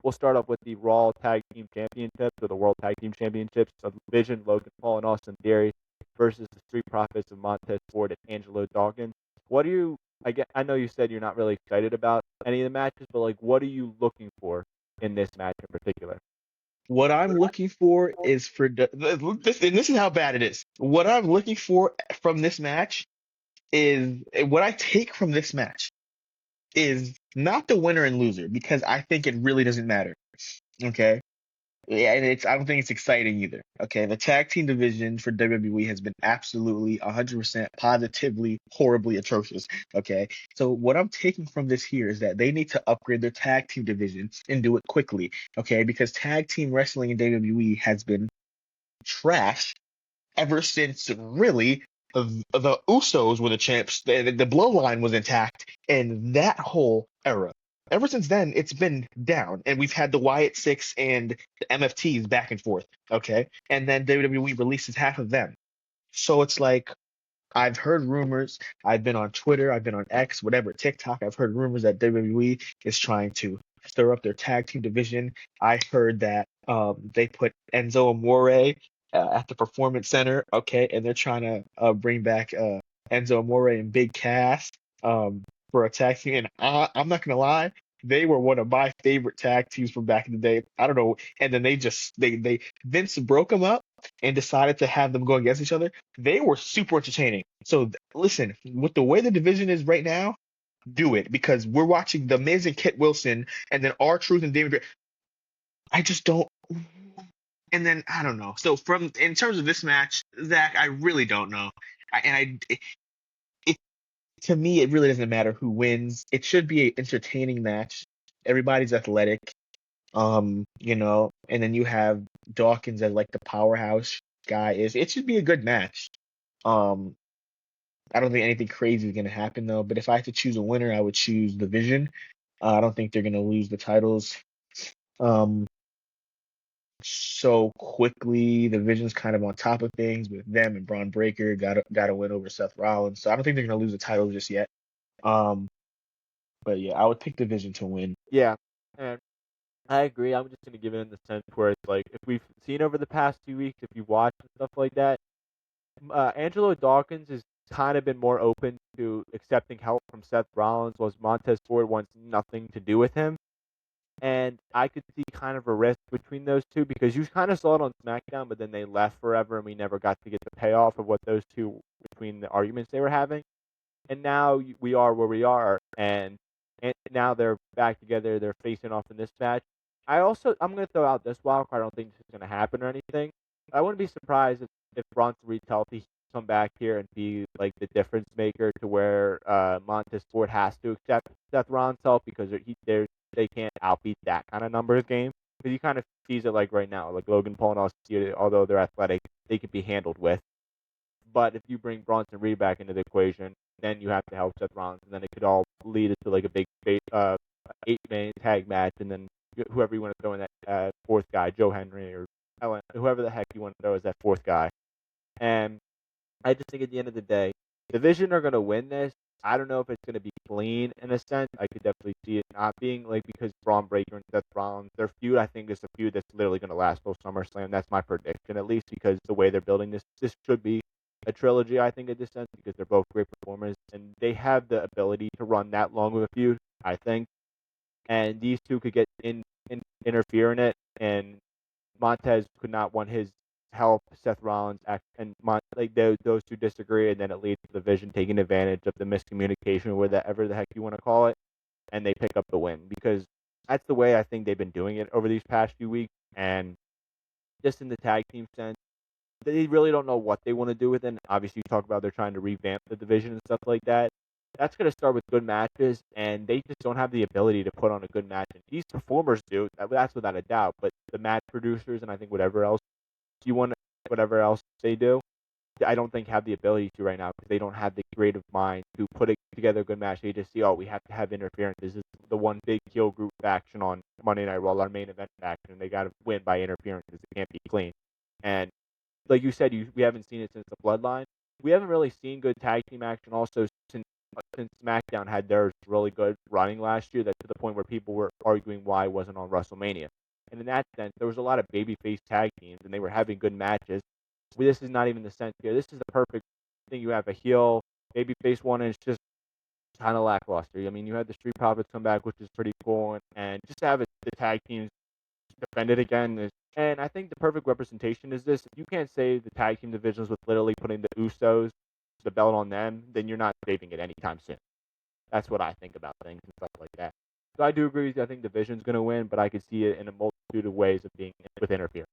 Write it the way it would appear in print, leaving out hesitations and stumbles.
We'll start off with the Raw Tag Team Championships, or the World Tag Team Championships of Vision, Logan Paul, and Austin Theory versus the Street Profits of Montez Ford and Angelo Dawkins. What do you? I know you said you're not really excited about any of the matches, but like, what are you looking for in this match in particular? What I'm looking for is this is how bad it is. What I'm looking for from this match is what I take from this match is not the winner and loser because I think it really doesn't matter. Okay. Yeah, and I don't think it's exciting either. Okay, the tag team division for WWE has been absolutely 100% positively horribly atrocious. Okay, so what I'm taking from this here is that they need to upgrade their tag team division and do it quickly. Okay, because tag team wrestling in WWE has been trash ever since really the Usos were the champs. The bloodline was intact in that whole era. Ever since then, it's been down, and we've had the Wyatt Six and the MFTs back and forth. Okay, and then WWE releases half of them. So it's like I've heard rumors. I've been on Twitter. I've been on X, whatever, TikTok. I've heard rumors that WWE is trying to stir up their tag team division. I heard that they put Enzo Amore at the Performance Center, okay, and they're trying to bring back Enzo Amore and Big Cass for a tag team. And I'm not gonna lie, they were one of my favorite tag teams from back in the day. I don't know, and then they Vince broke them up and decided to have them go against each other. They were super entertaining. So listen, with the way the division is right now, do it because we're watching The Miz and Kit Wilson, and then R-Truth and David. I just don't. And then I don't know. So in terms of this match, Zach, I really don't know. It to me, it really doesn't matter who wins. It should be an entertaining match. Everybody's athletic, and then you have Dawkins as like the powerhouse guy. It should be a good match. Um, I don't think anything crazy is gonna happen though. But if I had to choose a winner, I would choose the Vision. I don't think they're gonna lose the titles. Um, so quickly. The Vision's kind of on top of things with them and Braun Breaker got a win over Seth Rollins. So I don't think they're gonna lose the title just yet. Um, but yeah, I would pick the Vision to win. Yeah, and I agree. I'm just gonna give it in the sense where it's like if we've seen over the past 2 weeks, if you watch and stuff like that, Angelo Dawkins has kind of been more open to accepting help from Seth Rollins, while Montez Ford wants nothing to do with him. And I could see kind of a risk between those two because you kind of saw it on SmackDown, but then they left forever and we never got to get the payoff of what those two, between the arguments they were having. And now we are where we are, and now they're back together. They're facing off in this match. I'm going to throw out this wild card. I don't think this is going to happen or anything. I wouldn't be surprised if Bronson Reed's healthy, come back here and be like the difference maker to where Montez Ford has to accept Seth Rollins' help because they can't outbeat that kind of numbers game. Because he kind of sees it like right now, like Logan Paul and Austin Theory, although they're athletic, they can be handled with. But if you bring Bronson Reed back into the equation, then you have to help Seth Rollins, and then it could all lead into like a big 8-man tag match, and then whoever you want to throw in that fourth guy, Joe Henry or Ellen, whoever the heck you want to throw as that fourth guy. And I just think at the end of the day, the Vision are going to win this. I don't know if it's going to be clean in a sense. I could definitely see it not being like because Braun Breaker and Seth Rollins, their feud, I think is a feud that's literally going to last till SummerSlam. That's my prediction, at least, because the way they're building this should be a trilogy, I think, in this sense, because they're both great performers, and they have the ability to run that long of a feud, I think. And these two could get interfere in it, and Montez could not want his help. Seth Rollins and those two disagree, and then it leads to the Vision taking advantage of the miscommunication, or whatever the heck you want to call it, and they pick up the win because that's the way I think they've been doing it over these past few weeks. And just in the tag team sense, they really don't know what they want to do with it. And obviously, you talk about they're trying to revamp the division and stuff like that. That's going to start with good matches, and they just don't have the ability to put on a good match. And these performers do. That's without a doubt. But the match producers and I think whatever else they do, I don't think have the ability to right now because they don't have the creative mind to put together a good match. They just see, we have to have interference. This is the one big heel group faction on Monday Night Raw, our main event faction, and they got to win by interference because it can't be clean. And like you said, we haven't seen it since the Bloodline. We haven't really seen good tag team action also since SmackDown had theirs really good running last year that to the point where people were arguing why it wasn't on WrestleMania. And in that sense, there was a lot of babyface tag teams, and they were having good matches. This is not even the sense here. This is the perfect thing. You have a heel babyface one, and it's just kind of lackluster. I mean, you had the Street Profits come back, which is pretty cool, and just to have the tag teams defend it again is. And I think the perfect representation is this. If you can't save the tag team divisions with literally putting the Usos, the belt on them, then you're not saving it anytime soon. That's what I think about things and stuff like that. So I do agree with you. I think Division's going to win, but I could see it in a multitude of ways of being with interference.